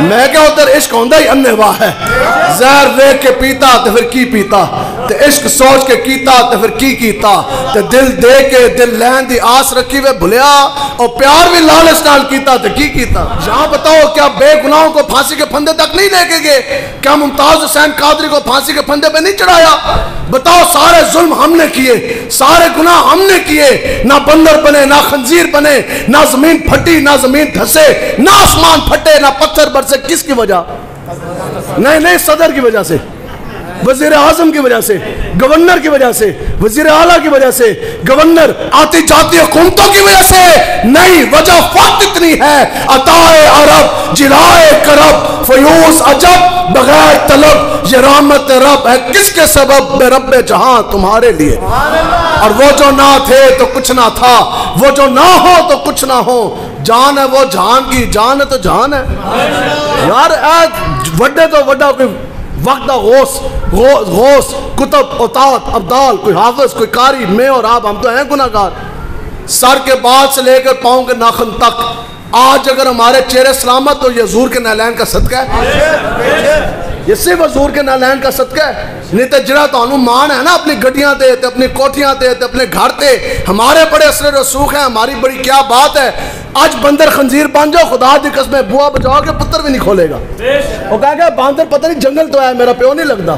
میں کیا ادھر عشق ہوندہ ہی انہوا ہے زہر دیکھ کے پیتا تو پھر کی پیتا تے عشق سوچ کے کیتا تو پھر کی کیتا تے دل دے کے دل لین دی آس رکھی وے بھلیا اور پیار بھی لالچ نال کیتا تو کی کیتا یہاں بتاؤ کیا بے گناہوں کو پھانسی کے پھندے تک نہیں لے کے گئے کیا ممتاز حسین قادری کو پھانسی کے پھندے پہ نہیں چڑھایا بتاؤ سارے ظلم ہم نے کیے سارے گناہ ہم نے کیے نہ بندر بنے نہ خنزیر بنے نہ زمین پھٹی نہ زمین دھسے نہ آسمان پھٹے نہ پتھر برسے کس کی وجہ نہیں صدر کی وجہ سے وزیر اعظم کی وجہ سے گورنر کی وجہ سے وزیر اعلیٰ کی وجہ سے گورنر آتی جاتی حکومتوں کی وجہ سے نہیں وجہ فقط اتنی ہے عطائے عرب جلائے کرب فیوز عجب بغیر طلب یہ رحمت رب ہے کس کے سبب بے رب جہاں تمہارے لیے اور وہ جو نہ تھے تو کچھ نہ تھا وہ جو نہ ہو تو کچھ نہ ہو جان ہے وہ جہان کی جان ہے تو جہان ہے یار وڈے تو وڈا کوئی وقت غوث کتب اطاعت ابدال کوئی حافظ کوئی قاری میں اور آپ ہم تو ہیں گناہگار سر کے بعد سے لے کر پاؤں کے ناخن تک آج اگر ہمارے چہرے سلامت تو یہ حضور کے نالین کا صدقہ ہے یہ صرف حضور کے نالین کا صدقہ ہے نہیں تو جڑا تو مان ہے نا اپنی گڈیاں تے اپنی کوٹھیاں تے اپنے گھر تے ہمارے بڑے اثر رسوخ ہیں ہماری بڑی کیا بات ہے آج بندر خنزیر بن جاؤ خدا دی قسمیں بوا بجاؤ کے پتر بھی نہیں کھولے گا وہ کہا کہ باندر پتہ نہیں جنگل تو ہے میرا پیو نہیں لگتا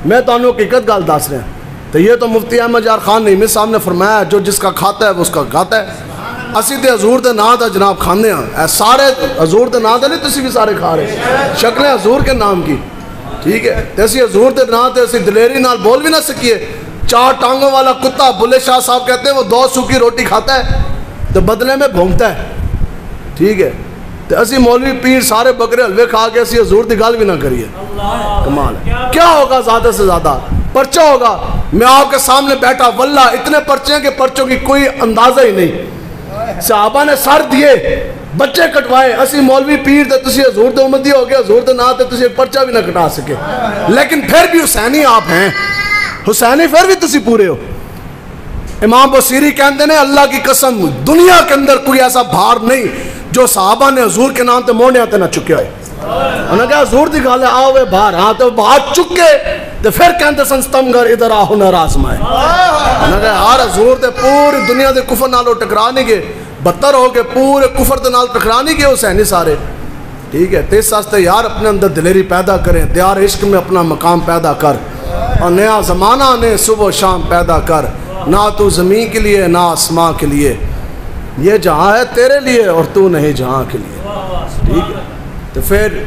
میں تو انہوں حقیقت گال دس رہے ہیں تو یہ تو مفتی احمد یار خان نعیمی صاحب نے فرمایا جو جس کا کھاتا ہے وہ اس کا کھاتا ہے اسی تے حضور دے نام دا جناب کھانے ہیں سارے حضور دے نام دا نہیں تسی بھی سارے کھا رہے شکلیں حضور کے نام کی ٹھیک ہے تیسی حضور دے نام تے اسی دلیری نال بول بھی نہ سکیے 4 ٹانگوں والا کتا بلے شاہ صاحب کہتے ہیں وہ 2 سوکھی روٹی کھاتا ہے تو بدلے میں بھونگتا ہے ٹھیک ہے تو اسی مولوی پیر سارے بکرے حلوے کھا کے اسی حضور دی گال بھی نہ کریے کمال ہے کیا ہوگا زیادہ سے زیادہ پرچہ ہوگا میں آپ کے سامنے بیٹھا واللہ اتنے پرچے ہیں کہ پرچوں کی کوئی اندازہ ہی نہیں صحابہ نے سر دیے بچے کٹوائے اسی مولوی پیر تے تسی حضور دے امتی ہو گئے حضور دے نام تے تسی ایک پرچہ بھی نہ کٹا سکے لیکن پھر بھی حسینی آپ ہیں حسینی پھر بھی تسی پورے ہو امام بصیری کہتے ہیں اللہ کی قسم دنیا کے اندر کوئی ایسا بھار نہیں جو صحابہ نے حضور کے نام تے موڑنے آتے نہ چکے ہوئے انہوں نے کہا حضور دی گالے آوے بھار ہاں تو بھار چکے تو پھر کہتے سنستمگر ادھر آہو نہ رازمائے انہوں نے کہا ہار حضور تے پوری دنیا دے کفر نالو ٹکرا نہیں گئے بدتر ہو کے پورے کفر دے نال ٹکرا نہیں گئے حسینی سارے ٹھیک ہے تیس ساستے یار اپنے اندر دلیری پیدا کریں دیار عشق میں اپنا مقام پیدا کر اور نیا زمانہ نے صبح و شام پیدا کر نہ تو زمین کے لیے نہ آسمان کے لیے یہ جہاں ہے تیرے لیے اور تو نہیں جہاں کے لیے ٹھیک ہے تو پھر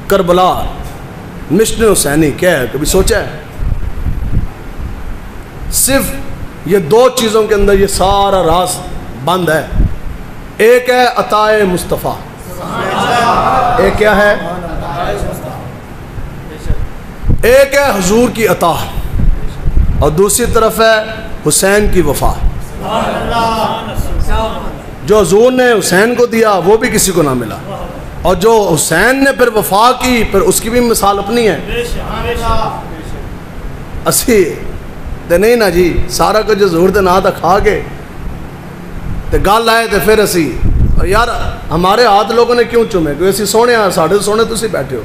کربلا مشن حسینی کیا ہے کبھی سوچا ہے صرف یہ 2 چیزوں کے اندر یہ سارا راز بند ہے ایک ہے عطائے مصطفیٰ ایک کیا ہے ایک ہے حضور کی عطا اور دوسری طرف ہے حسین کی وفا جو حضور نے حسین کو دیا وہ بھی کسی کو نہ ملا اور جو حسین نے پھر وفا کی پھر اس کی بھی مثال اپنی ہے اسی تے نہیں نا جی سارا کچھ حضور دے نام دا کھا کے تے گل آئے تے پھر اسی یار ہمارے ہاتھ لوگوں نے کیوں چومے کوئی اسی سونے ہیں ساڑھے سونے تسی بیٹھے ہو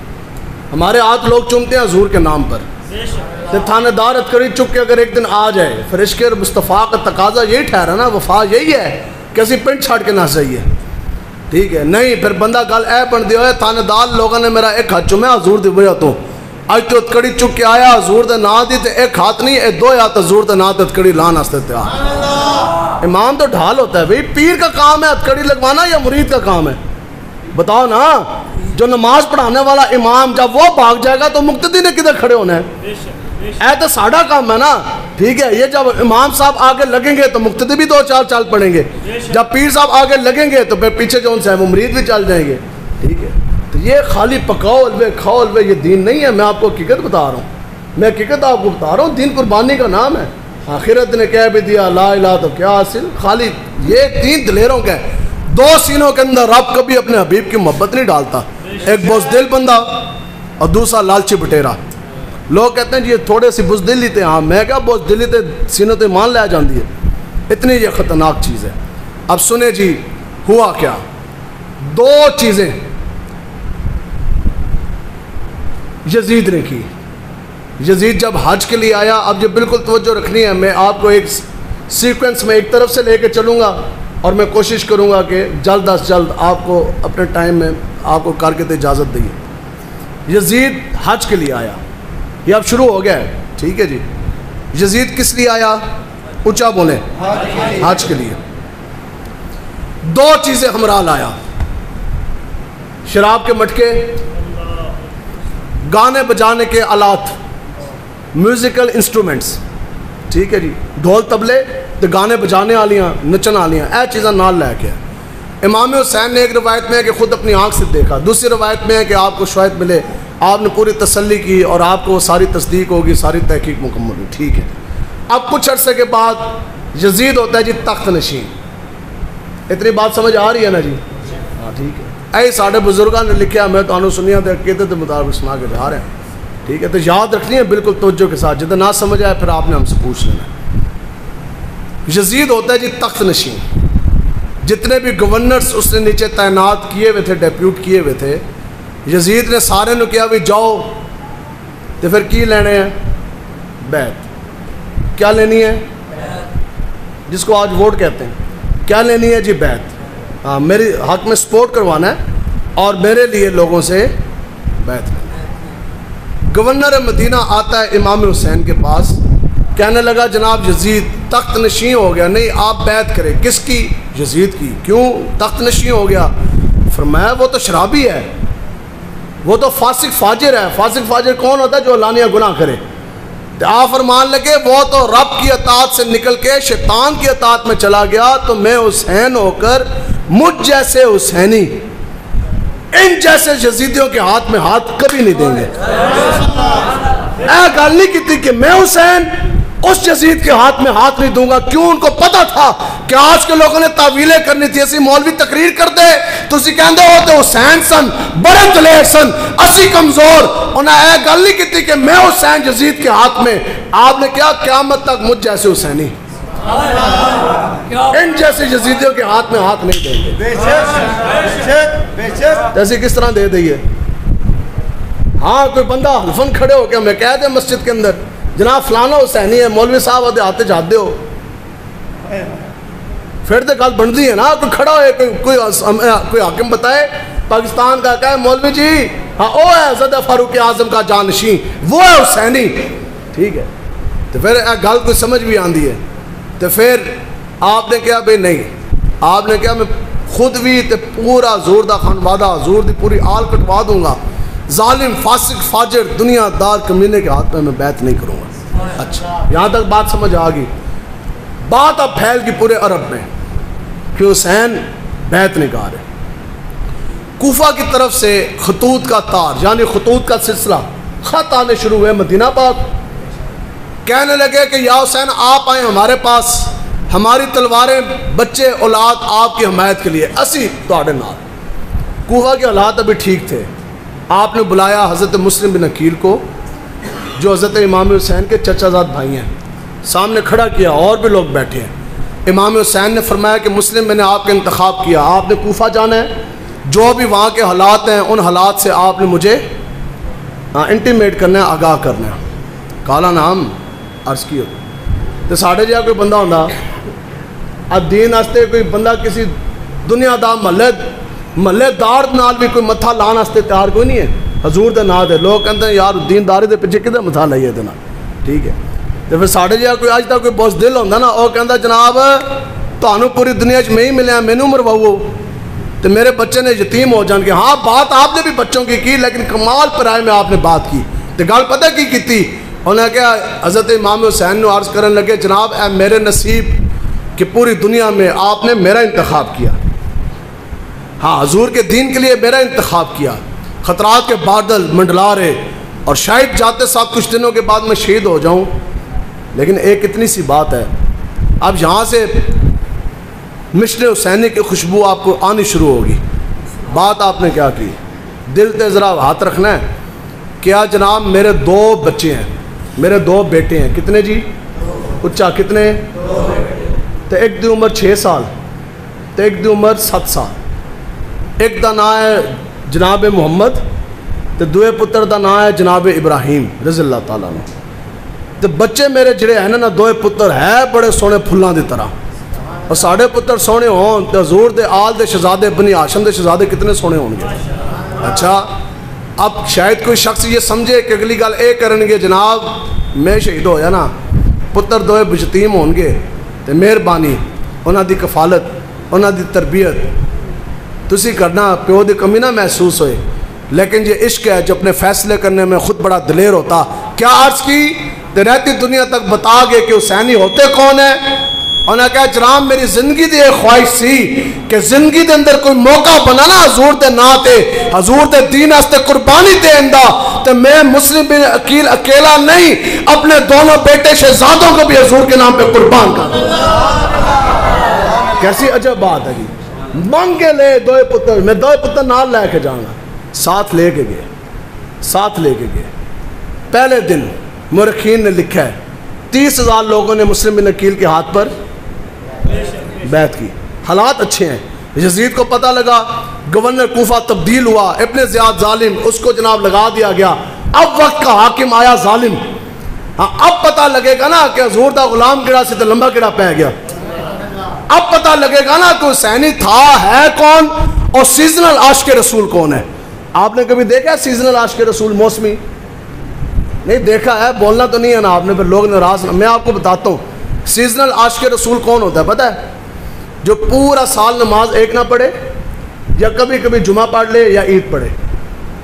ہمارے ہاتھ لوگ چومتے ہیں حضور کے نام پر تے تھانے دار اتکڑی چک کے اگر ایک دن آ جائے پھر عشق مصطفیٰ کا تقاضا یہی ٹھہرا نا وفا یہی ہے کہ اسی پنٹ چھاڑ کے نہ چاہیے ٹھیک ہے نہیں پھر بندہ گل اے بن دیا ہے تھانے دار لوگوں نے میرا ایک ہاتھ چومیا حضور دی وجہ تو اج تو اتکڑی چک کے آیا حضور دے نا دی تے ایک ہاتھ نہیں 2 ہاتھ حضور دے نا تے اتکڑی لان واسطے تیار امام تو ڈھال ہوتا ہے بھئی پیر کا کام ہے اتکڑی لگوانا یا مرید کا کام ہے بتاؤ نا جو نماز پڑھانے والا امام جب وہ بھاگ جائے گا تو مقتدی نے کدھر کھڑے ہونا ہے اے تو ساڑھا کام ہے نا ٹھیک ہے یہ جب امام صاحب آگے لگیں گے تو مقتدی بھی 2-4 چال پڑھیں گے جب پیر صاحب آگے لگیں گے تو پھر پیچھے جو ان سے وہ مرید بھی چل جائیں گے ٹھیک ہے تو یہ خالی پکاؤ الوے کھاؤ الوے یہ دین نہیں ہے میں آپ کو حقیقت بتا رہا ہوں میں حقیقت آپ کو بتا رہا ہوں دین قربانی کا نام ہے آخرت نے کہہ بھی دیا لا الہ تو کیا حاصل خالی یہ 3 دلیروں کا ہے 2 سینوں کے اندر رب کبھی اپنے حبیب کی محبت نہیں ڈالتا ایک بزدل بندہ اور دوسرا لالچی بٹیرا لوگ کہتے ہیں جی یہ تھوڑے سی بزدلی تے ہاں میں کیا بزدلی تے سینوں تے مان لے جاندی ہے اتنی یہ خطرناک چیز ہے اب سنے جی ہوا کیا دو چیزیں یزید نے کی. یزید جب حج کے لیے آیا, اب یہ بالکل توجہ رکھنی ہے, میں آپ کو ایک سیکوینس میں ایک طرف سے لے کے چلوں گا اور میں کوشش کروں گا کہ جلد از جلد آپ کو اپنے ٹائم میں آپ کو کر کے تو اجازت دیں. یزید حج کے لیے آیا, یہ اب شروع ہو گیا ہے, ٹھیک ہے جی. یزید کس لیے آیا؟ اونچا بولیں. حج کے لیے. دو چیزیں ہمراہ لایا, شراب کے مٹکے, گانے بجانے کے آلات, میوزیکل انسٹرومنٹس, ٹھیک ہے جی, ڈھول طبلے تے گانے بجانے والیاں, نچن والیاں, اے چیزاں نال لے کے. امام حسین نے ایک روایت میں ہے کہ خود اپنی آنکھ سے دیکھا, دوسری روایت میں ہے کہ آپ کو شاہد ملے, آپ نے پوری تسلی کی اور آپ کو ساری تصدیق ہوگی, ساری تحقیق مکمل ہوئی, ٹھیک ہے. اب کچھ عرصے کے بعد یزید ہوتا ہے جی تخت نشین. اتنی بات سمجھ آ رہی ہے نا جی؟ ہاں ٹھیک ہے. اے ساڑھے بزرگاں نے لکھیا, میں تو سنیا تے عقیدے کے مطابق سنا کے جا رہے ہیں, ٹھیک ہے. تو یاد رکھنی ہے بالکل توجہ کے ساتھ, جتنا نہ سمجھ آئے پھر آپ نے ہم سے پوچھ لینا ہے. یزید ہوتا ہے جی تخت نشین. جتنے بھی گورنرز اس نے نیچے تعینات کیے ہوئے تھے, ڈیپیوٹ کیے ہوئے تھے, یزید نے سارے نے کیا بھی جاؤ تو پھر کی لینے ہیں؟ بیعت. کیا لینی ہے؟ جس کو آج ووٹ کہتے ہیں, کیا لینی ہے جی؟ بیعت. ہاں, میری حق میں سپورٹ کروانا ہے اور میرے لیے لوگوں سے بیعت لینا ہے. گورنر مدینہ آتا ہے امام حسین کے پاس, کہنے لگا جناب یزید تخت نشین ہو گیا. نہیں, آپ بیعت کریں. کس کی؟ یزید کی. کیوں تخت نشین ہو گیا؟ فرمایا وہ تو شرابی ہے, وہ تو فاسق فاجر ہے. فاسق فاجر کون ہوتا ہے؟ جو علانیہ گناہ کرے. تو آپ فرمان لگے وہ تو رب کی اطاعت سے نکل کے شیطان کی اطاعت میں چلا گیا, تو میں حسین ہو کر مجھ جیسے حسینی ان جیسے یزیدیوں کے ہاتھ میں ہاتھ کبھی نہیں دیں گے. اے گل نہیں کی کہ میں حسین اس یزید کے ہاتھ میں ہاتھ نہیں دوں گا. کیوں؟ ان کو پتا تھا کہ آج کے لوگوں نے تعویلیں کرنی تھی. اسی مولوی تقریر کر دے تو اسی کہندے ہوتے حسین سن بڑے دلیر سن, اسی کمزور. انہیں اے گل نہیں کی کہ میں حسین یزید کے ہاتھ میں. آپ نے کیا قیامت تک مجھ جیسے حسینی ان جیسے یزیدیوں کے ہاتھ میں ہاتھ نہیں دیں گے. جیسے کس طرح دے دئیے؟ ہاں, کوئی بندہ حلفن کھڑے ہو کے ہمیں کہہ دے مسجد کے اندر جناب فلانا حسینی ہے, مولوی صاحب آدھے آتے جاتے ہو, پھر تو گل بنتی ہے نا. کوئی کھڑا ہوئے, کوئی حاکم بتائے پاکستان کا, کہے مولوی جی ہاں وہ ہے حضرت فاروق اعظم کا جانشین, وہ ہے حسینی, ٹھیک ہے. تو پھر گل کوئی سمجھ بھی آندی ہے. تو پھر آپ نے کیا بھئی نہیں, آپ نے کیا میں خود بھی تے پورا زور دا خانوادہ زور دی پوری آل کٹوا دوں گا. ظالم فاسق فاجر دنیا دار کمینے کے ہاتھ میں بیعت نہیں کروں گا. اچھا, یہاں تک بات سمجھ آ گئی. بات اب پھیل گئی پورے عرب میں کہ حسین بیعت نہیں کہا رہے. کوفہ کی طرف سے خطوط کا تار یعنی خطوط کا سلسلہ خط آنے شروع ہوئے مدینہ پاک. کہنے لگے کہ یا حسین آپ آئیں ہمارے پاس, ہماری تلواریں بچے اولاد آپ کی حمایت کے لیے, اسی تواڈے نال. کوفہ کے حالات ابھی ٹھیک تھے. آپ نے بلایا حضرت مسلم بن عقیل کو, جو حضرت امام حسین کے چچا زاد بھائی ہیں, سامنے کھڑا کیا, اور بھی لوگ بیٹھے ہیں. امام حسین نے فرمایا کہ مسلم میں نے آپ کا انتخاب کیا, آپ نے کوفہ جانا ہے, جو بھی وہاں کے حالات ہیں ان حالات سے آپ نے مجھے انٹیمیٹ کرنا ہے, آگاہ کرنا ہے. کالا نام عرض کی ہوتی تو ساڑھے جہاں کوئی بندہ ہوندہ دین واسطے, کوئی بندہ کسی دنیا دا محلے دار نال بھی کوئی متھا لان واسطے تیار کوئی نہیں ہے. حضور دے نام دے لوگ کہتے ہیں یار دین داری دے پیچھے کدھر متھا لائیے دے نال, ٹھیک ہے. تو پھر ساڑھے جہاں کوئی اج تک کوئی بوس دل ہوندہ نا, وہ کہتا جناب تانوں پوری دنیا میں ہی ملے ہیں, مینوں مرواؤ تو میرے بچے نے یتیم ہو جان کے. ہاں بات آپ نے بھی بچوں کی لیکن کمال پرائے میں آپ نے بات کی. تو گل پتہ کی تھی, انہوں نے کہا حضرت امام حسین نے عرض کرنے لگے جناب اے میرے نصیب کہ پوری دنیا میں آپ نے میرا انتخاب کیا. ہاں, حضور کے دین کے لیے میرا انتخاب کیا. خطرات کے بادل منڈلا رہے اور شاید جاتے ساتھ کچھ دنوں کے بعد میں شہید ہو جاؤں, لیکن ایک اتنی سی بات ہے, اب یہاں سے مشن حسینی کی خوشبو آپ کو آنی شروع ہوگی. بات آپ نے کیا کی, دل تے ذرا ہاتھ رکھنا ہے. کیا جناب میرے 2 بچے ہیں, میرے 2 بیٹے ہیں. کتنے جی؟ اچھا کتنے؟ تو ایک دی عمر 6 سال تو ایک دی عمر 7 سال. ایک دا نام ہے جناب محمد تے دوے پتر دا نام ہے جناب ابراہیم رضی اللہ تعالیٰ عنہ. تے بچے میرے جڑے ہیں نا دوے پتر ہے بڑے سونے پھلاں دی طرح. اور ساڑھے پتر سونے ہون تے حضور دے آل دے شہزادے بنی ہاشم دے شہزادے کتنے سونے ہون گے. اچھا اب شاید کوئی شخص یہ سمجھے کہ اگلی گل اے کرن گے جناب میں شہید ہویا نا پتر دوے بجتیم ہون گے تے مہربانی انہاں دی کفالت انہاں دی تربیت تسی کرنا پیو دی کمی نہ محسوس ہوئے. لیکن یہ عشق ہے جو اپنے فیصلے کرنے میں خود بڑا دلیر ہوتا. کیا عرض کی تے رہتی دنیا تک بتا گے کہ حسینی ہوتے کون ہیں. انہوں نے کہا جناب میری زندگی دی ایک خواہش سی کہ زندگی دے اندر کوئی موقع بنانا حضور دے نا تے حضور دے دین واسطے قربانی دین دا تے میں مسلم بن عقیل اکیلا نہیں اپنے دونوں بیٹے شہزادوں کو بھی حضور کے نام پہ قربان کر. کیسی عجب بات ہے جی. مانگے لے دوئے پتر میں دوئے پتر نال لے کے جاؤں گا. ساتھ لے کے گئے. پہلے دن مورخین نے لکھا ہے 30,000 لوگوں نے مسلم بن عقیل کے ہاتھ پر بیعت کی. حالات اچھے ہیں. یزید کو پتہ لگا گورنر کوفہ تبدیل ہوا ابن زیاد ظالم اس کو جناب لگا دیا گیا. اب وقت کا حاکم آیا ظالم. اب پتہ لگے گا نا کہ حضور دا غلام کیڑا سے تے لمبا کیڑا پہ گیا. اب پتہ لگے گا نا کہ حسینی تھا ہے کون اور سیزنل عاشق رسول کون ہے. آپ نے کبھی دیکھا سیزنل عاشق رسول موسمی نہیں دیکھا ہے. بولنا تو نہیں ہے نا آپ نے پھر لوگ ناراض. میں آپ کو بتاتا ہوں سیزنل عاشق رسول کون ہوتا ہے پتہ ہے. جو پورا سال نماز ایک نہ پڑھے یا کبھی کبھی جمعہ پڑھ لے یا عید پڑھے.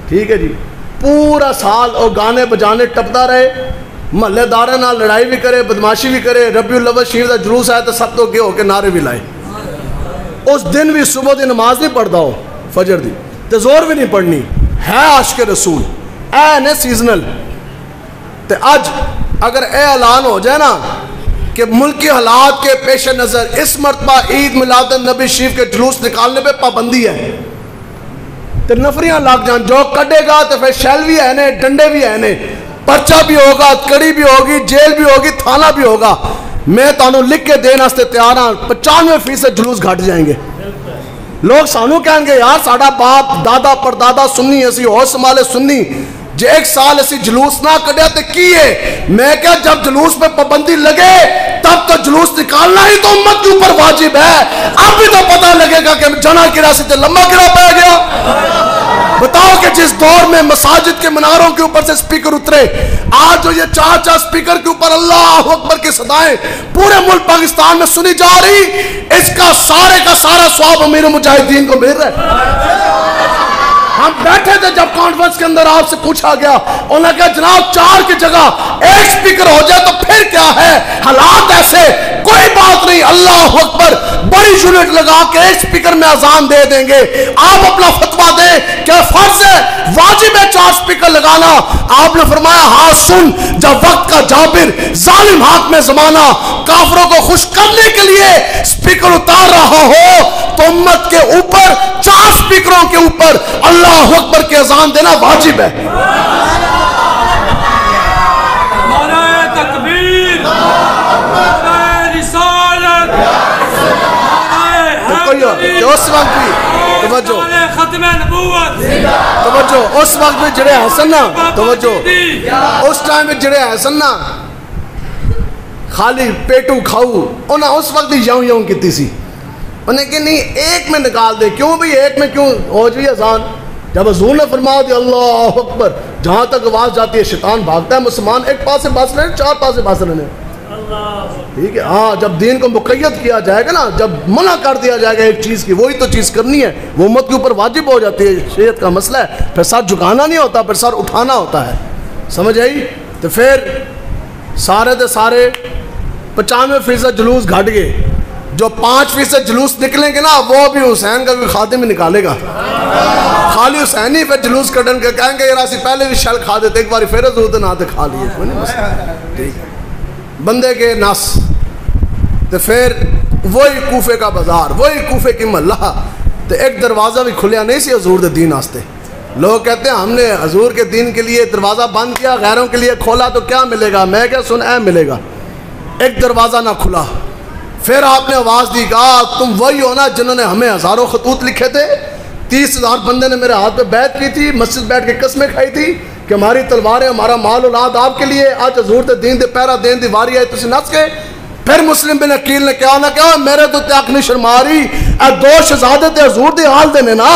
ٹھیک ہے جی. پورا سال اور گانے بجانے ٹپتا رہے محلے دارے نہ لڑائی بھی کرے بدماشی بھی کرے ربیع الاول شریف کا جلوس آئے تو سب تو گے ہو کے نعرے بھی لائے. اس دن بھی صبح دی نماز نہیں پڑھتا ہو فجر دی تے زور بھی نہیں پڑھنی ہے عاشق رسول اے نے سیزنل. تے آج اگر اے اعلان ہو جائے نا کہ ملکی حالات کے پیش نظر اس مرتبہ عید میلاد النبی شریف کے جلوس نکالنے پہ پابندی ہے تے نفریاں لگ جان جو کڈے گا تو پھر شیل بھی ہے نے ڈنڈے بھی ہے نے پرچہ بھی ہوگا کڑی بھی ہوگی جیل بھی ہوگی تھانہ بھی ہوگا. میں تانوں لکھ کے دین واسطے تیار ہاں 95% جلوس گھٹ جائیں گے. لوگ سانو کہیں گے یار ساڈا باپ دادا پردادا سنی اسی ہوش سنبھالے سنی جے ایک سال اسی جلوس نہ کڈیا تے کی ہے. میں کہا جب جلوس پہ پابندی لگے تب تو جلوس نکالنا ہی تو امت کے اوپر واجب ہے. اب بھی تو پتہ لگے گا کہ جنا گرا سے لمبا گرا پہ گیا. بتاؤ کہ جس دور میں مساجد کے مناروں کے اوپر سے سپیکر اترے آج جو یہ 4 سپیکر کے اوپر اللہ اکبر کی صدائیں پورے ملک پاکستان میں سنی جا رہی اس کا سارا ثواب امیر مجاہدین کو مل رہا ہے. ہم بیٹھے تھے جب کانفرنس کے اندر آپ سے پوچھا گیا انہوں نے کہا جناب 4 کی جگہ 1 سپیکر ہو جائے تو پھر کیا ہے. حالات ایسے کوئی بات نہیں اللہ اکبر بڑی یونٹ لگا کے 1 سپیکر میں اذان دے دیں گے. آپ اپنا فتویٰ دیں کہ فرض ہے واجب ہے 4 سپیکر لگانا. آپ نے فرمایا ہاں سن جب وقت کا جابر ظالم حاکم زمانہ کافروں کو خوش کرنے کے لیے سپیکر اتار رہا ہو تو امت کے اوپر 4 سپیکروں کے اوپر اللہ اکبر کے اذان دینا واجب ہے. نعرہ تکبیر نعرہ رسالت اس وقت بھی توجہ ختم نبوت توجہ اس وقت بھی جڑے حسن نا توجہ اس ٹائم میں جڑے حسن نا خالی پیٹو کھاؤ انہیں اس وقت بھی یوں یوں کیتی سی. انہیں کہ نہیں ایک میں نکال دے. کیوں بھی ایک میں کیوں ہو جی اذان. جب حضور نے فرمایا دی اللہ اکبر جہاں تک آواز جاتی ہے شیطان بھاگتا ہے. مسلمان ایک پاسے بس رہے 4 پاسے بس رہے. ٹھیک ہے ہاں جب دین کو مقید کیا جائے گا نا جب منع کر دیا جائے گا ایک چیز کی وہی تو چیز کرنی ہے وہ امت کے اوپر واجب ہو جاتی ہے. شریعت کا مسئلہ ہے. پھر سر جھکانا نہیں ہوتا پھر سر اٹھانا ہوتا ہے. سمجھ آئی. تو پھر سارے دے سارے 95% جلوس گھٹ گئے. جو 5% جلوس نکلیں گے نا وہ بھی حسین کا کوئی خادم ہی نکالے گا. خالی حسین ہی پھر جلوس کٹن کے کہیں گے یار اسی پہلے بھی شل کھا دیتے ایک بار پھر حضور نہ کھا لیے. کوئی نہیں مسئلہ بندے کے نس. تو پھر وہی کوفے کا بازار وہی کوفے کی محلہ تو ایک دروازہ بھی کھلیا نہیں سی حضور دے دین واسطے. لوگ کہتے ہیں ہم نے حضور کے دین کے لیے دروازہ بند کیا غیروں کے لیے کھولا تو کیا ملے گا. میں کیا سن اے ملے گا. ایک دروازہ نہ کھلا. پھر آپ نے آواز دی کہا تم وہی ہو نا جنہوں نے ہمیں ہزاروں خطوط لکھے تھے 30,000 بندے نے میرے ہاتھ پہ بیعت کی تھی, مسجد بیٹھ کے قسمیں کھائی تھی کہ ہماری تلواریں, ہمارا مال اولاد آپ کے لیے, آج حضور دے دین دے پیرا دین دی واری آئی تسی نس کے. پھر مسلم بن عقیل نے کیا نہ کہا میرے تو تیاک نہیں شرماری, اے 2 شہزادے تے حضور دی حال دے نے نا,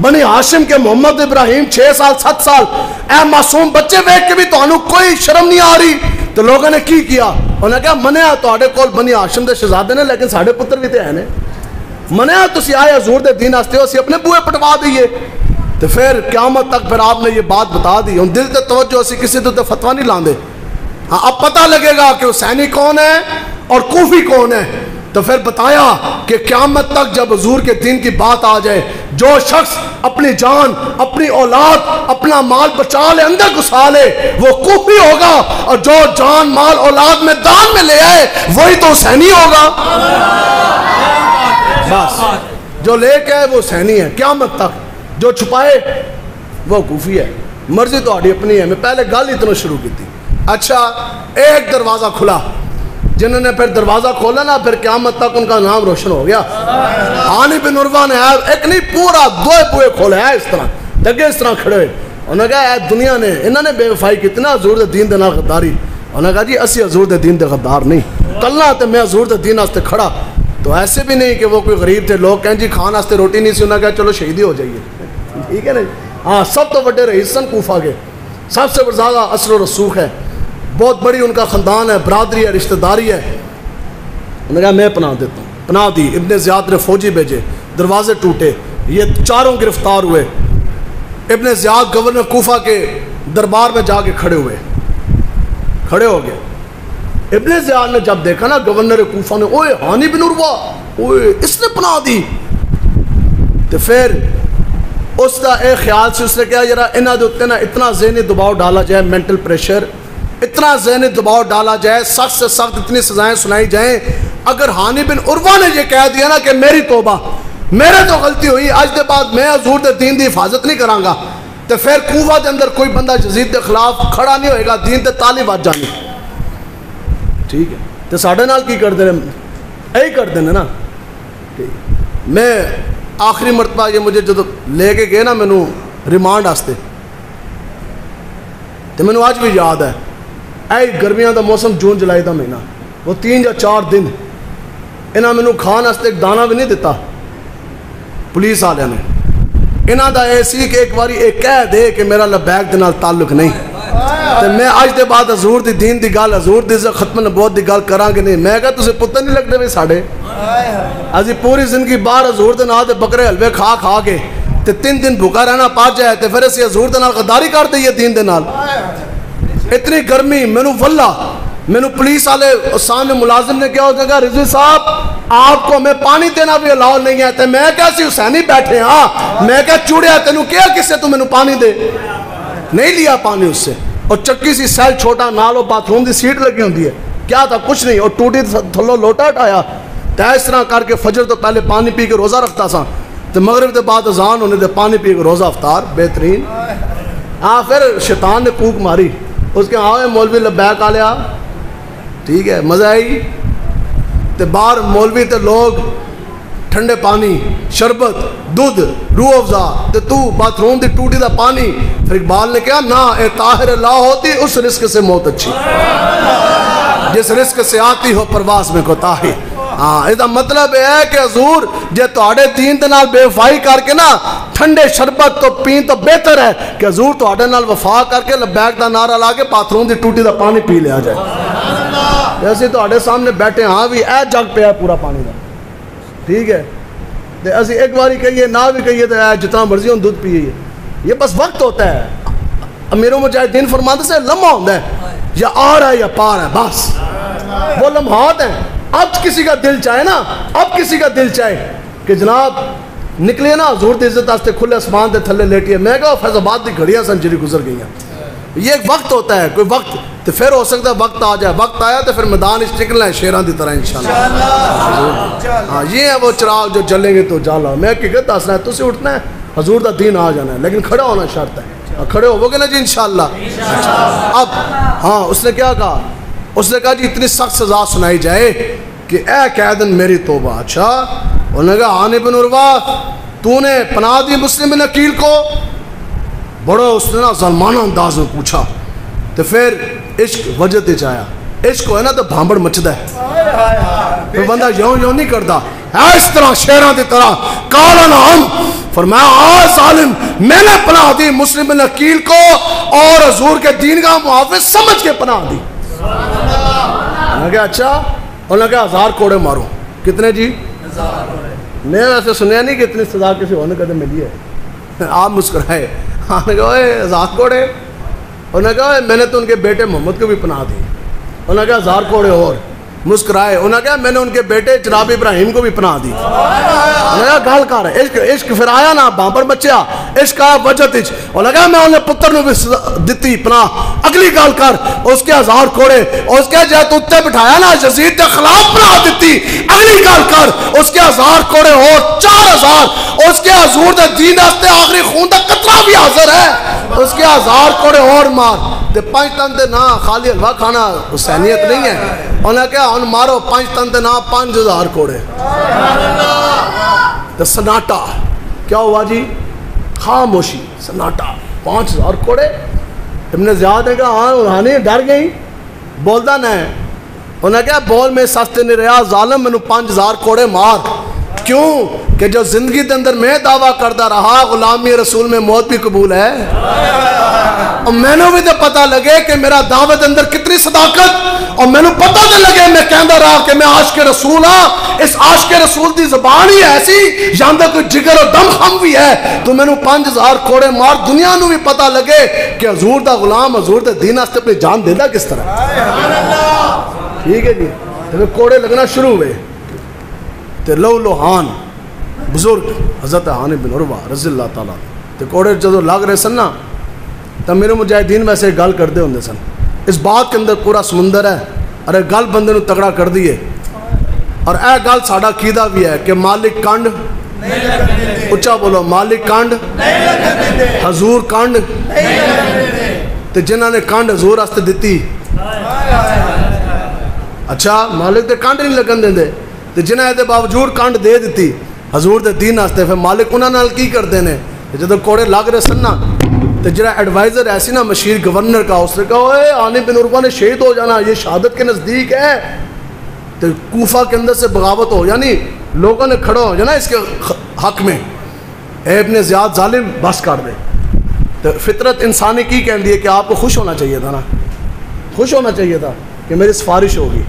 بنی ہاشم کے محمد ابراہیم 6 سال 7 سال, اے معصوم بچے ویکھ کے بھی تانوں کوئی شرم نہیں آ رہی. تو لوگوں نے کی کیا, انہوں نے کہا منیا تواڈے کول بنی ہاشم دے شہزادے نے لیکن ساڈے پتر بھی تے ہیں نے, منیا تسی آئے حضور دے دین واسطے, اسی اپنے بوئے پٹوا دئیے. تو پھر قیامت تک پھر آپ نے یہ بات بتا دی. ہن دل تے توجہ, اسی کسی تے فتویٰ نہیں لاندے. ہاں اب پتہ لگے گا کہ حسینی کون ہے اور کوفی کون ہے. تو پھر بتایا کہ قیامت تک جب حضور کے دین کی بات آ جائے, جو شخص اپنی جان, اپنی اولاد, اپنا مال بچا لے, اندر گھسا لے, وہ کوفی ہوگا, اور جو جان مال اولاد میں دان میں لے آئے وہی تو حسینی ہوگا. بس جو لے کے آئے وہ حسینی ہے قیامت تک, جو چھپائے وہ کوفی ہے. مرضی تو آڑی اپنی ہے. میں پہلے گل اتنا شروع کی تھی. اچھا ایک دروازہ کھلا, جنہوں نے پھر دروازہ کھولا نا, پھر قیامت تک ان کا نام روشن ہو گیا. ہانی بن عروہ نے ایک نہیں پورا 2 بوئے کھولے ہیں اس طرح, دگے اس طرح کھڑے ہوئے. انہوں نے کہا اے دنیا نے, انہوں نے بے وفائی کی نا حضور دے دین دے نال غداری. انہوں نے کہا جی اسی حضور دے دین دے غدار نہیں, کلنا تے میں حضور دے دین واسطے کھڑا. تو ایسے بھی نہیں کہ وہ کوئی غریب تھے, لوگ کہیں جی کھان واسطے روٹی نہیں سی, انہوں نے کہا چلو شہیدی ہو جائیے. ٹھیک ہے نا. ہاں سب تو بڑے رئیس سن کوفہ کے, سب سے زیادہ اثر و رسوخ ہے, بہت بڑی ان کا خاندان ہے, برادری ہے, رشتہ داری ہے. انہوں نے کہا میں پناہ دیتا ہوں. پناہ دی. ابن زیاد نے فوجی بھیجے, دروازے ٹوٹے, یہ 4 گرفتار ہوئے. ابن زیاد گورنر کوفہ کے دربار میں جا کے کھڑے ہو گئے. ابن زیاد نے جب دیکھا نا گورنر کوفہ نے, اوئے ہانی بن عروہ, اوئے اس نے پناہ دی. تو پھر اس کا ایک خیال سے اس نے کہا یار انہاں دے اوتے نا اتنا ذہنی دباؤ ڈالا جائے, مینٹل پریشر, اتنا ذہنی دباؤ ڈالا جائے, سخت سے سخت اتنی سزائیں سنائی جائیں. اگر ہانی بن عروہ نے یہ کہہ دیا نا کہ میری توبہ, میرے تو غلطی ہوئی, آج دے بعد میں حضور دے دین دی حفاظت نہیں کراں گا, تو پھر کوفہ دے اندر کوئی بندہ یزید دے خلاف کھڑا نہیں ہوئے گا, دین تے تالی بج جانی. ٹھیک ہے. تو ساڈے نال کی کر دے, یہی کر دینے نا. میں آخری مرتبہ یہ مجھے جدو لے کے گئے نا مینوں ریمانڈ واسطے, تو مینوں آج بھی یاد ہے, اے گرمیاں دا موسم جون جولائی دا مہینہ, وہ 3 یا 4 دن انہاں مینوں کھان واسطے ایک دانہ بھی نہیں دیتا پولیس والے نے. انہاں دا اے سی کہ ایک باری ایک کہہ دے کہ میرا لبیک دے نال تعلق نہیں, تو میں آج دے بعد حضور دی دین دی گل, حضور دی ختم نبوت دی گل کراں گے نہیں. میں کہا تسے پتہ نہیں لگدے وے ساڈے, اسی پوری زندگی باہر حضور دے نال تے بکرے حلوے کھا کے تے 3 دن بھوکا رہنا پا جائے, تے پھر اسی حضور دے نال غداری کر دئیے دین دے نال. اتنی گرمی مینوں واللہ, مینوں پولیس والے سامنے ملازم نے کیا, اس نے کہا رضوی صاحب آپ کو ہمیں پانی دینا بھی الاؤ نہیں ہے. تے میں کہا سی حسینی بیٹھے ہاں, میں کہا چوڑیا تینوں کیا کس سے تو مینوں پانی دے, نہیں لیا پانی اس سے. اور چکی سی سیل چھوٹا نالو باتھ روم دی سیٹ لگی ہوندی ہے, کیا تھا کچھ نہیں, اور ٹوٹی تھلو لوٹا اٹھایا, تے اس طرح کر کے فجر تو پہلے پانی پی کے روزہ رکھتا سا, تے مغرب دے بعد اذان ہونے دے پانی پی کے روزہ افطار بہترین. ہاں پھر شیطان نے کوک ماری, اس کے آئے مولوی لبیک آ لیا, ٹھیک ہے, مزہ آئی. تے باہر مولوی تے لوگ ٹھنڈے پانی, شربت, دودھ, روح افزا, تے تو باتھ روم دی ٹوٹی دا پانی. پھر اقبال نے کہا نا اے طاہر لا ہوتی اس رزق سے موت اچھی, جس رزق سے آتی ہو پرواز میں کوتاہی. ہاں اس دا مطلب ہے کہ حضور جے تہاڈے دین دے نال بے وفائی کر کے نا ٹھنڈے شربت تو پین تو بہتر ہے کہ حضور تہاڈے نال وفا کر کے لبیک دا نعرہ لا کے باتھ روم دی ٹوٹی دا پانی پی لیا جائے. جیسے تہاڈے سامنے بیٹھے ہاں بھی اے جگ پیا پورا پانی دا, ٹھیک ہے. تے اسی ایک باری کہیے نہ بھی کہیے تو جتنا مرضی ہوں دودھ پیئے, یہ بس وقت ہوتا ہے. امیروں مجاہدین فرماتے سے لمحہ ہوتا ہے, یا آ رہا ہے یا پا رہا ہے, بس وہ لمحات ہیں. اب کسی کا دل چاہے نا, اب کسی کا دل چاہے کہ جناب نکلے نا حضور دی عزت واسطے کھلے اسمان دے تھلے لیٹیے, میں کہا فیض آباد دی گھڑیاں سنجری گزر گئی ہیں. یہ ایک وقت ہوتا ہے, کوئی وقت, تو پھر ہو سکتا ہے وقت آ جائے, وقت آیا تو پھر میدان اس نکلنا ہے شیران دی طرح انشاءاللہ. ہاں یہ ہے وہ چراغ جو جلیں گے تو جالا. میں حقیقت دسنا ہے, تسی اٹھنا ہے, حضور دا دین آ جانا ہے, لیکن کھڑا ہونا شرط ہے. کھڑے ہو گے نا جی انشاءاللہ. اب ہاں اس نے کیا کہا, اس نے کہا جی اتنی سخت سزا سنائی جائے کہ اے قیدن میری توبہ. اچھا, انہوں نے کہا ہانی بن عروہ تو نے پناہ دی مسلم بن عقیل کو؟ بڑا اس نے نا ظالمانہ انداز میں پوچھا. تو پھر عشق وجہ تے چایا. عشق ہے نا تو بھامبڑ مچدا ہے, پھر بندہ یوں نہیں کرتا ہے اس طرح شیراں دی طرح. قال نعم, فرمایا ظالم میں نے پناہ دی مسلم بن عقیل کو اور حضور کے دین کا محافظ سمجھ کے پناہ دی. انہوں نے کہا اچھا, انہوں نے کہا 1000 کوڑے مارو. کتنے جی؟ 1000 کوڑے. میں ویسے سنیا نہیں کہ اتنی سزا کسی ہونے کدے ملی ہے. آپ مسکرائے. ہاں نے کہا 1000 کوڑے. انہوں نے کہا میں نے تو ان کے بیٹے محمد کو بھی پناہ دی. انہوں نے کہا 1000 کوڑے اور. مسکرائے. انہوں نے کہا میں نے ان کے بیٹے جناب ابراہیم کو بھی پناہ دی. انہوں نے کہا گال کر عشق پھر آیا نا بامبر بچیا عشق آیا وجہ تج. انہوں نے کہا میں انہیں پتر نو بھی دیتی پناہ. اگلی گال کر اس کے 1000 کوڑے. اس کے جائے تو اتنے بٹھایا نا یزید کے خلاف پناہ دیتی. اگلی گال کر اس کے 1000 کوڑے اور 4000. اس کے حضور دے دین واسطے آخری خون دا قطرہ بھی حاضر ہے. اس کے 1000 کوڑے اور مار. تے 5 تن دے نا خالی حلوہ کھانا حسینیت نہیں ہے. انہوں نے کہا ان مارو 5 تن دے نا 5000 کوڑے. تے سناٹا کیا ہوا جی؟ خاموشی, سناٹا. 5000 کوڑے. ابن زیاد نے کہا ہاں روحانی ڈر گئی, بولدا نہ ہے. انہوں نے کہا بول میں سستے نہیں رہا ظالم, میں 5000 کوڑے مار. کیوں کہ جو زندگی دے اندر میں دعویٰ کرتا رہا غلامی رسول میں موت بھی قبول ہے. اور میں نے بھی تو پتہ لگے کہ میرا دعوت اندر کتنی صداقت, اور میں نے پتہ تو لگے میں کہندا رہا کہ میں عاشق رسول ہاں. اس عاشق رسول دی زبان ہی ایسی جاندہ کوئی جگر اور دم خم بھی ہے. تو میں نے 5000 کوڑے مار. دنیا نو بھی پتہ لگے کہ حضور دا غلام حضور دے دین واسطے اپنی جان دیندا کس طرح. ٹھیک ہے جی. تو کوڑے لگنا شروع ہوئے. تے لو لوہان بزرگ حضرت ہانی بن عروہ رضی اللہ تعالیٰ تے کوڑے جدو لگ رہے سن نا تو میرے مجاہدین ویسے گل کرتے ہوندے سن. اس بات کے اندر پورا سمندر ہے. ارے گل بندے نو تگڑا کر دیے. اور اے گل ساڈا عقیدہ بھی ہے کہ مالک کنڈ اچھا بولو, مالک کنڈ حضور کنڈ تے جنہاں نے کنڈ حضور واسطے دتی. اچھا مالک تے کنڈ نہیں لگن دیندے تے جنہاں دے باوجود کنڈ دے دیتی حضور دے دین واسطے, پھر مالک انہاں نال کی کردے نے. جدو کوڑے لگ رہے سن نا تو جڑا ایڈوائزر ایسی نا مشیر گورنر کا, اس نے کہا اوے ہانی بن عروہ نے شہید ہو جانا, یہ شہادت کے نزدیک ہے. تو کوفہ کے اندر سے بغاوت ہو یعنی لوگوں نے کھڑا ہو جانا اس کے حق میں. اے ابن زیاد ظالم بس کر دے. تو فطرت انسانی کی کہندی ہے کہ آپ کو خوش ہونا چاہیے تھا نا, خوش ہونا چاہیے تھا کہ میری سفارش ہوگی.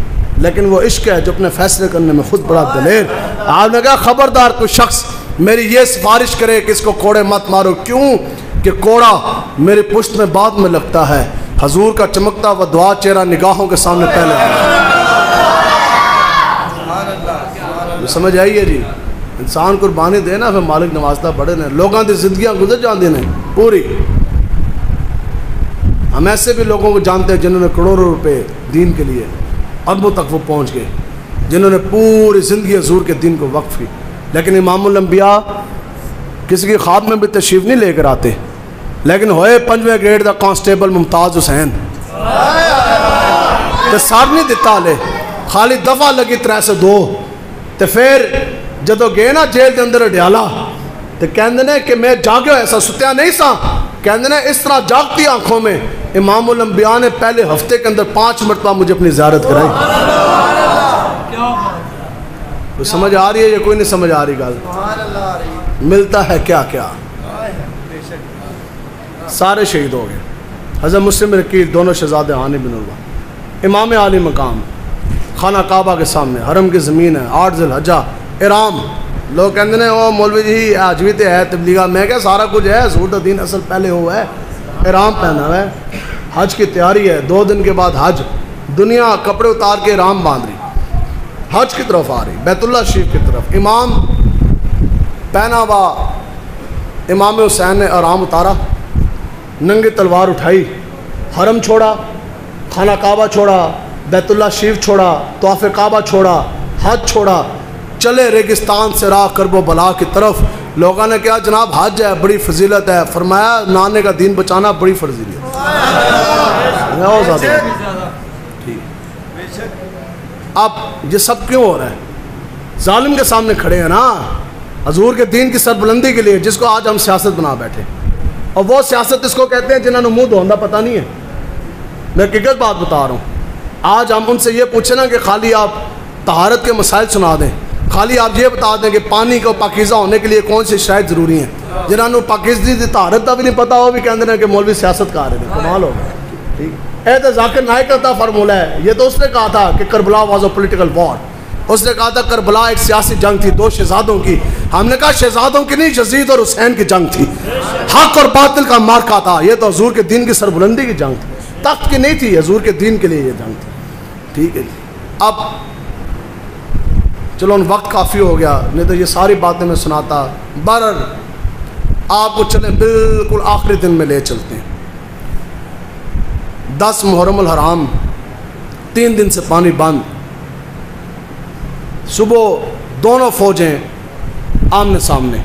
لیکن وہ عشق ہے جو اپنے فیصلے کرنے میں خود بڑا دلیر. آپ نے کہا خبردار کوئی شخص میری یہ سفارش کرے کہ اس کو کوڑے مت مارو. کیوں کہ کوڑا میری پشت میں بعد میں لگتا ہے, حضور کا چمکتا و دعا چہرہ نگاہوں کے سامنے پہلے سمجھ آئیے جی. انسان قربانی دے نا پھر مالک نوازتا بڑے نے. لوگاں دی زندگیاں گزر جاندی نے پوری. ہم ایسے بھی لوگوں کو جانتے ہیں جنہوں نے کروڑوں روپے دین کے لیے اربوں تک وہ پہنچ گئے, جنہوں نے پوری زندگی حضور کے دین کو وقف کی. لیکن امام الانبیاء کسی کی خواب میں بھی تشریف نہیں لے کر آتے, لیکن ہوئے 5ویں گریڈ دا کانسٹیبل ممتاز حسین تے سار نہیں دیتا لے, خالی دفعہ لگی 3 سے 2. تے پھر جدو گئے نا جیل دے اندر اڈیالہ تے کہندے نے کہ میں جاگیا ایسا ستیا نہیں سا. کہندے نے اس طرح جاگتی آنکھوں میں امام الانبیاء نے پہلے ہفتے کے اندر 5 مرتبہ مجھے اپنی زیارت کرائی. تو سمجھ آ رہی ہے یا کوئی نہیں سمجھ آ رہی گل؟ ملتا ہے کیا کیا. سارے شہید ہو گئے. حضرت مسلم بن عقیل دونوں شہزادے ہانی بن عروہ, امام عالی مقام, خانہ کعبہ کے سامنے, حرم کی زمین ہے, 8 ذی الحجہ, احرام. لوگ کہتے ہیں او مولوی جی آج بھی تو ہے تبلیغہ. میں کہا سارا کچھ ہے, حضور دا دین اصل پہلے ہوا ہے. احرام پہنا ہوا ہے, حج کی تیاری ہے, 2 دن کے بعد حج. دنیا کپڑے اتار کے احرام باندھ رہی, حج کی طرف آ رہی, بیت اللہ شریف کی طرف. امام پہنا ہوا, امام حسین نے احرام اتارا, ننگی تلوار اٹھائی, حرم چھوڑا, خانہ کعبہ چھوڑا, بیت اللہ شریف چھوڑا, طواف کعبہ چھوڑا, حج چھوڑا, چلے ریگستان سے راہ کرب و بلا کی طرف. لوگوں نے کہا جناب حج ہے بڑی فضیلت ہے. فرمایا نانے کا دین بچانا بڑی فضیلت. اب یہ سب کیوں ہو رہا ہے؟ ظالم کے سامنے کھڑے ہیں نا, حضور کے دین کی سربلندی کے لیے جس کو آج ہم سیاست بنا بیٹھے. اور وہ سیاست اس کو کہتے ہیں جنہوں نے منہ دھوندہ پتہ نہیں ہے. میں حقیقت بات بتا رہا ہوں. آج ہم ان سے یہ پوچھیں نا کہ خالی آپ طہارت کے مسائل سنا دیں, خالی آپ یہ بتا دیں کہ پانی کو پاکیزہ ہونے کے لیے کون سی شرائط ضروری ہیں, جنہوں نے پاکیزگی دی طہارت کا بھی نہیں پتا, وہ بھی کہتے ہیں کہ مولوی سیاست کا رہے ہیں. کمال ہو گیا. ٹھیک ہے, تو ذاکر نائک کا فارمولہ ہے. یہ تو اس نے کہا تھا کہ کربلا واز اے پولیٹیکل وار. اس نے کہا تھا کربلا ایک سیاسی جنگ تھی 2 شہزادوں کی. ہم نے کہا شہزادوں کی نہیں, یزید اور حسین کی جنگ تھی. حق اور باطل کا مارکا تھا. یہ تو حضور کے دین کی سربلندی کی جنگ تھی, تخت کی نہیں تھی, حضور کے دین کے لیے یہ جنگ تھی. ٹھیک ہے جی. اب چلو ان وقت کافی ہو گیا, نہیں تو یہ ساری باتیں میں سناتا. برر آپ کو چلیں بالکل آخری دن میں لے چلتے ہیں. 10 محرم الحرام, 3 دن سے پانی بند. صبح دونوں فوجیں آمنے سامنے.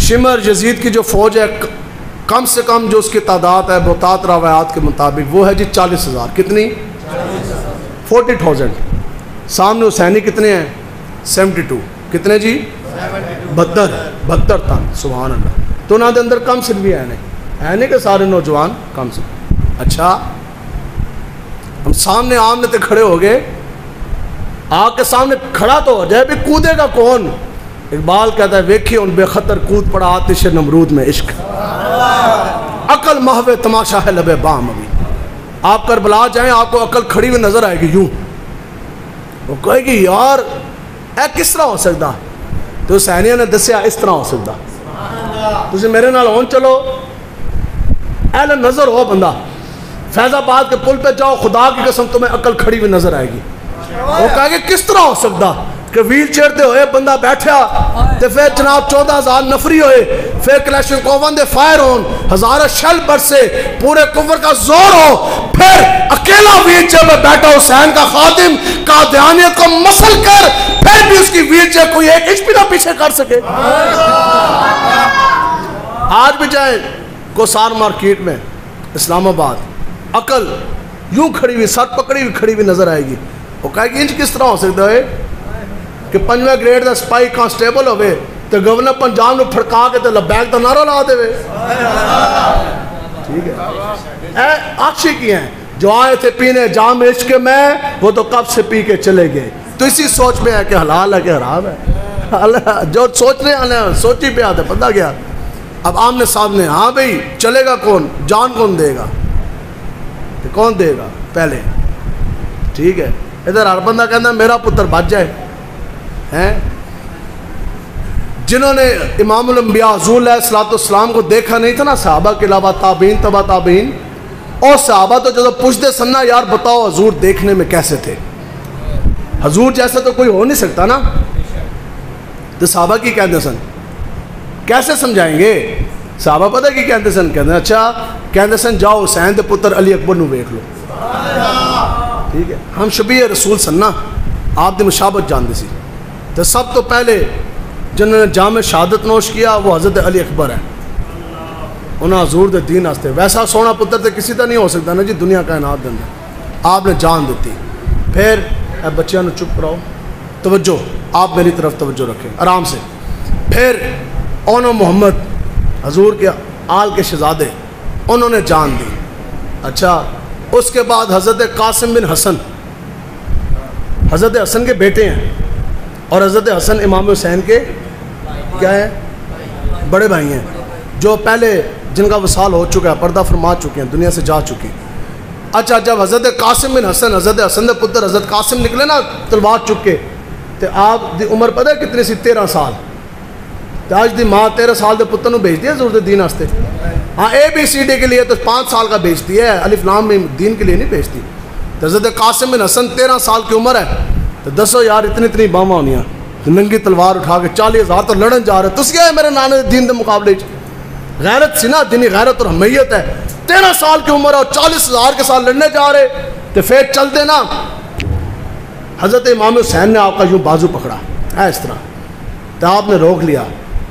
شمر یزید کی جو فوج ہے کم سے کم جو اس کی تعداد ہے بہتات روایات کے مطابق وہ ہے جی 40,000. کتنی؟ 40,000. سامنے حسینی کتنے ہیں؟ 72. کتنے جی؟ 72 تن. سبحان اللہ. تو انہوں نے اندر کم سن بھی ہے نہیں کہ سارے نوجوان کم سن. اچھا ہم سامنے آمنے تے کھڑے ہو گئے. آگ کے سامنے کھڑا تو ہو جائے بھی کودے گا کون؟ اقبال کہتا ہے ویکھیے ان بے خطر کود پڑا آتش نمرود میں عشق, عقل محو تماشا ہے لبے بام. ابھی آپ کربلا جائیں آپ کو عقل کھڑی ہوئی نظر آئے گی یوں. وہ کہے گی یار اے کس طرح ہو سکتا؟ تو حسینیہ نے دسیا اس طرح ہو سکتا. تجھے میرے نال ہون چلو, اہل نظر ہو بندہ, فیض آباد کے پل پہ جاؤ, خدا کی قسم تمہیں عقل کھڑی ہوئی نظر آئے گی. وہ کہے گی کس طرح ہو سکتا کہ ویل چیئر دے ہوئے بندہ بیٹھا تے پھر جناب 14,000 نفری ہوئے, پھر کلیشن کوون دے فائر ہون, 1000 شل برسے, پورے کفر کا زور ہو, پھر اکیلا ویل چیئر میں بیٹھا حسین کا خادم قادیانیت کو مسل کر پھر بھی اس کی ویل چیئر کوئی 1 انچ بھی نہ پیچھے کر سکے. آج بھی جائیں کوسار مارکیٹ میں اسلام آباد, عقل یوں کھڑی ہوئی, سر پکڑی ہوئی کھڑی ہوئی نظر آئے گی. وہ کہے گی انج کس طرح ہو سکتا ہے کہ 5ویں گریڈ دا سپائی کانسٹیبل ہوئے تو گورنر پنجاب نے پھڑکا کے تو لبیک دا نعرہ لا دے ہوئے. ٹھیک ہے, اے آخشی کی ہیں جو آئے تھے پینے جام عشق میں, وہ تو کب سے پی کے چلے گئے. تو اسی سوچ میں ہے کہ حلال ہے کہ حرام ہے. جو سوچ رہے ہیں سوچی پہ آتے پتہ گیا. اب آمنے سامنے, ہاں بھئی چلے گا کون, جان کون دے گا, تو کون دے گا پہلے؟ ٹھیک ہے, ادھر ہر بندہ کہنا میرا پتر بچ جائے ہیں. جنہوں نے امام الانبیاء حضور علیہ الصلوۃ والسلام کو دیکھا نہیں تھا نا, صحابہ کے علاوہ تابعین تبع تابعین, اور صحابہ تو جب پوچھتے سننا یار بتاؤ حضور دیکھنے میں کیسے تھے, حضور جیسا تو کوئی ہو نہیں سکتا نا. تو صحابہ کی کہتے سن, کیسے سمجھائیں گے؟ صحابہ پتہ کی کہتے سن, کہتے ہیں اچھا کہتے سن جاؤ حسین دے پتر علی اکبر نو ویکھ لو. ٹھیک ہے, ہم شبیہ رسول سننا آپ دی مشابت جاندے سی. تو سب تو پہلے جنہوں نے جام شہادت نوش کیا وہ حضرت علی اکبر ہیں. انہاں حضور دے دین واسطے, ویسا سونا پتر تے کسی دا نہیں ہو سکتا نا جی دنیا کائنات دے اندر. آپ نے جان دیتی. پھر اے بچیاں نو چپ کراؤ, توجہ آپ میری طرف توجہ رکھیں آرام سے. پھر اونو محمد حضور کے آل کے شہزادے, انہوں نے جان دی. اچھا اس کے بعد حضرت قاسم بن حسن, حضرت حسن کے بیٹے ہیں, اور حضرت حسن امام حسین کے کیا ہیں, بڑے بھائی ہیں, جو پہلے جن کا وصال ہو چکا ہے, پردہ فرما چکے ہیں, دنیا سے جا چکے ہیں. اچھا جب حضرت قاسم بن حسن, حضرت حسن دے پتر حضرت قاسم نکلے نا تلوار چک کے, تو آپ دی عمر پتہ ہے کتنی سی؟ 13 سال. تو آج دی ماں 13 سال دے پتر نو بھیج دیا حضور دے دین واسطے. ہاں ABCD کے لیے تو 5 سال کا بھیجتی ہے, الف لام میں دین کے لیے نہیں بھیجتی. تو حضرت قاسم بن حسن 13 سال کی عمر ہے, تو دسو یار اتنی باواں ہونیاں, ننگی تلوار اٹھا کے 40,000 تو لڑن جا رہے. تس کیا ہے میرے نانے دین دے مقابلے غیرت سی نا, دینی غیرت اور حمیت ہے. 13 سال کی عمر ہے اور 40,000 کے ساتھ لڑنے جا رہے. تو پھر چلتے نا, حضرت امام حسین نے آپ کا یوں بازو پکڑا ہے اس طرح, تو آپ نے روک لیا.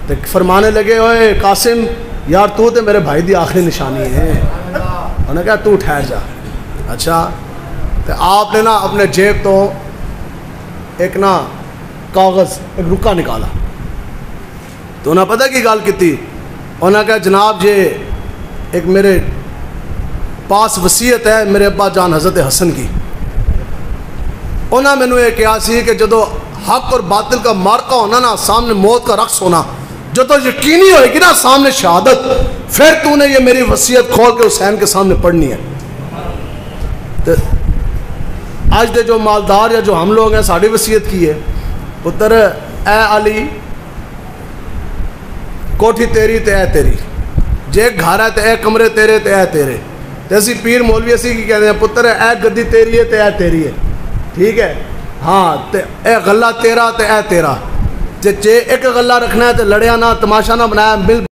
تو فرمانے لگے اوے قاسم یار تو تے میرے بھائی دی آخری نشانی ہے. انہوں نے کہا تو ٹھہر جا. اچھا تو آپ نے نا اپنے جیب تو ایک نا کاغذ, ایک رکا نکالا, تو انہیں پتہ کی گل کی؟ انہیں کہا جناب یہ ایک میرے پاس وصیت ہے میرے ابا جان حضرت حسن کی. انہیں میں نے یہ کہا سی کہ جدو حق اور باطل کا مارکا ہونا نا، سامنے موت کا رقص ہونا، جدو یقینی ہوئے گی نا سامنے شہادت، پھر تو نے یہ میری وصیت کھول کے حسین کے سامنے پڑھنی ہے. آج دے جو مالدار یا جو ہم لوگ ہیں ساڑھی وصیت کی ہے، پتر اے علی کوٹھی تیری تے اے تیری، جے گھر ہے تے اے کمرے تیرے تے اے تیرے. تے اسی پیر مولوی اسی کی کہتے ہیں پتر اے گدی تیری ہے تے اے تیری ہے، ٹھیک ہے ہاں، تے اے غلہ تیرا تے اے تیرا. جے ایک غلہ رکھنا ہے تے لڑیا نہ، تماشا نہ بنایا، مل